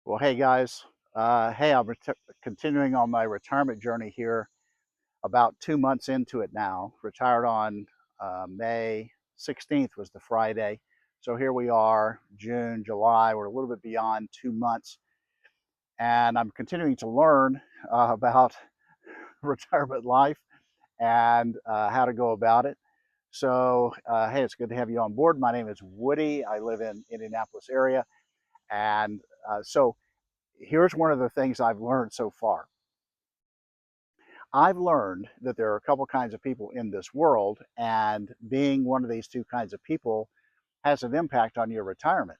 Well, hey guys. Hey, I'm continuing on my retirement journey here. About 2 months into it now. Retired on May 16th was the Friday. So here we are, June, July. We're a little bit beyond 2 months, and I'm continuing to learn about retirement life and how to go about it. So, hey, it's good to have you on board. My name is Woody. I live in Indianapolis area, and so here's one of the things I've learned so far. I've learned that there are a couple kinds of people in this world, and being one of these two kinds of people has an impact on your retirement.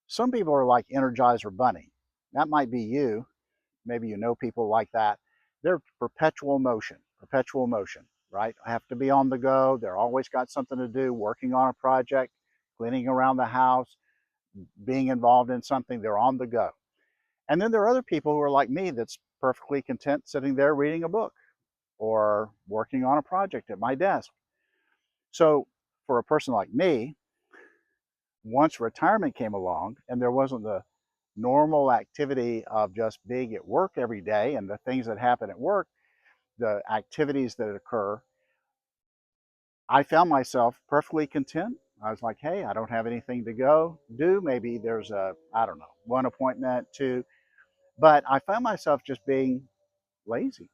Some people are like Energizer Bunny. That might be you. Maybe you know people like that. They're perpetual motion, right? I have to be on the go. They're always got something to do, working on a project, cleaning around the house, being involved in something. They're on the go. And then there are other people who are like me that's perfectly content sitting there reading a book or working on a project at my desk. So for a person like me, once retirement came along and there wasn't the normal activity of just being at work every day and the things that happen at work, the activities that occur, I found myself perfectly content. I was like, hey, I don't have anything to go do. Maybe there's I don't know, one appointment, two, but I found myself just being lazy.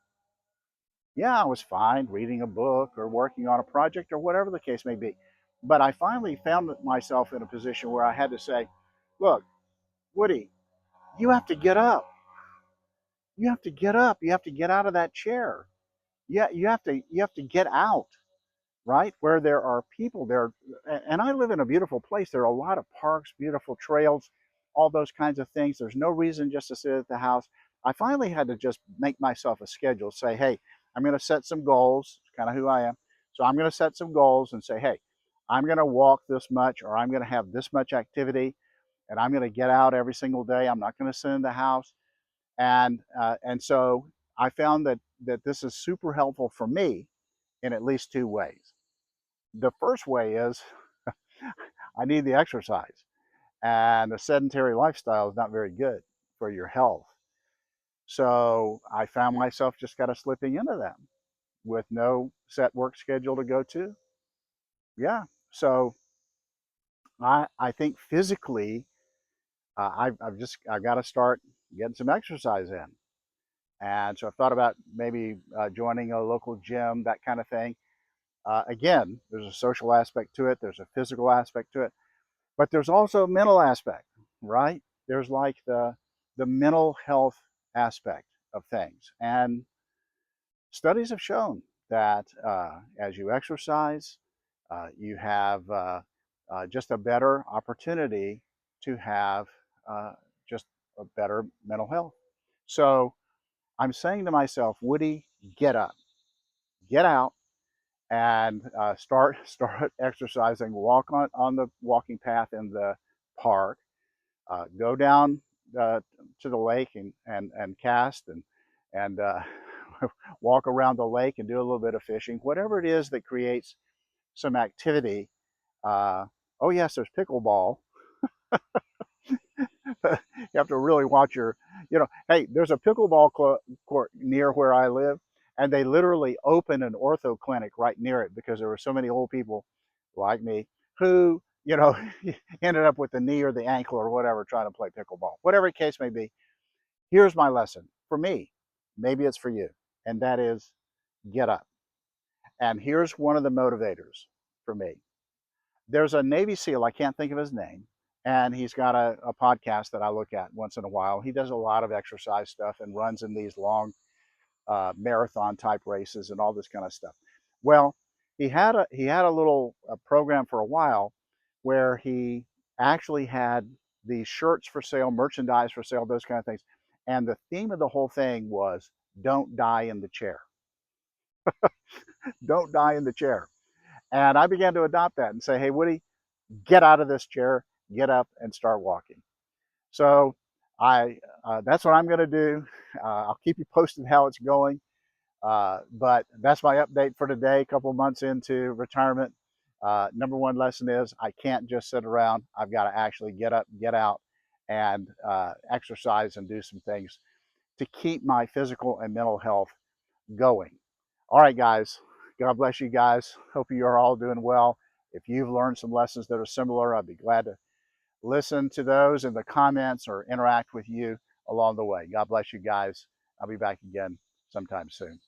Yeah, I was fine reading a book or working on a project or whatever the case may be. But I finally found myself in a position where I had to say, look, Woody, you have to get up. You have to get up. You have to get out of that chair. Yeah, you have to get out, right? Where there are people there. And I live in a beautiful place. There are a lot of parks, beautiful trails, all those kinds of things. There's no reason just to sit at the house. I finally had to just make myself a schedule, say, hey, I'm going to set some goals. It's kind of who I am. So I'm going to set some goals and say, hey, I'm going to walk this much, or I'm going to have this much activity, and I'm going to get out every single day. I'm not going to sit in the house. And so I found that this is super helpful for me in at least two ways. The first way is I need the exercise, and a sedentary lifestyle is not very good for your health. So I found myself just kind of slipping into them with no set work schedule to go to. Yeah. So I think physically, I've got to start getting some exercise in. And so I've thought about maybe joining a local gym, that kind of thing. Again, there's a social aspect to it. There's a physical aspect to it. But there's also a mental aspect, right? There's like the mental health aspect of things. And studies have shown that as you exercise, you have just a better opportunity to have just a better mental health. So I'm saying to myself, Woody, get up, get out, and start exercising. Walk on the walking path in the park. Go down to the lake and cast and walk around the lake and do a little bit of fishing. Whatever it is that creates some activity. Uh, oh yes, there's pickleball. You have to really watch hey, there's a pickleball court near where I live, and they literally opened an ortho clinic right near it because there were so many old people like me who, ended up with the knee or the ankle or whatever trying to play pickleball. Whatever the case may be, here's my lesson for me. Maybe it's for you, and that is get up. And here's one of the motivators for me. There's a Navy SEAL, I can't think of his name, and he's got a podcast that I look at once in a while. He does a lot of exercise stuff and runs in these long marathon type races and all this kind of stuff. Well, he had a little program for a while where he actually had these shirts for sale, merchandise for sale, those kind of things. And the theme of the whole thing was don't die in the chair. Don't die in the chair. And I began to adopt that and say, hey, Woody, get out of this chair, get up and start walking. So that's what I'm going to do. I'll keep you posted how it's going. But that's my update for today, a couple of months into retirement. Number one lesson is I can't just sit around. I've got to actually get up, get out, and exercise and do some things to keep my physical and mental health going. All right, guys. God bless you guys. Hope you are all doing well. If you've learned some lessons that are similar, I'd be glad to listen to those in the comments or interact with you along the way. God bless you guys. I'll be back again sometime soon.